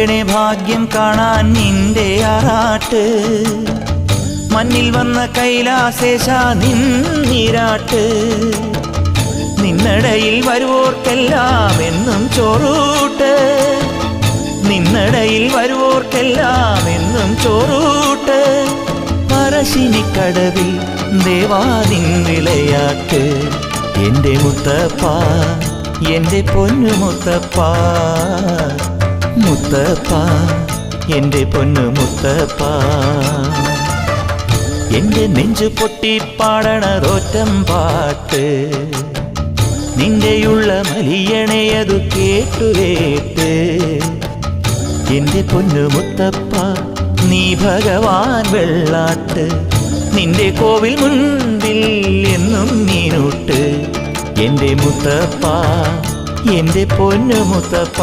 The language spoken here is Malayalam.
തരണേ ഭാഗ്യം കാണാൻ നിന്റെ ആറാട്ട്. മണ്ണിൽ വന്ന കൈലാസേശ നിന്നിരാട്ട്. നിന്നടയിൽ വരുവോർക്കെല്ലാം എന്നും ചോറൂട്ട്. നിന്നടയിൽ വരുവോർക്കെല്ലാം എന്നും ചോറൂട്ട്. പറശ്ശിനിക്കടവിൽ ദേവാദിൻ വിളയാട്ട്. എൻ്റെ മുത്തപ്പ, എൻ്റെ പൊന്നു മുത്തപ്പ, മുത്തപ്പ, എൻ്റെ പൊന്നു മുത്തപ്പ. എൻ്റെ നെഞ്ചു പൊട്ടി പാടണതൊറ്റം പാട്ട്. നിന്റെയുള്ള മലിയണയതു കേട്ടുകേട്ട്. എൻ്റെ പൊന്നു മുത്തപ്പ, നീ ഭഗവാൻ വെള്ളാട്ട്. നിന്റെ കോവിൽ മുൻപിൽ എന്നും നീനൂട്ട്. എൻ്റെ മുത്തപ്പ, എൻ്റെ പൊന്നു മുത്തപ്പ.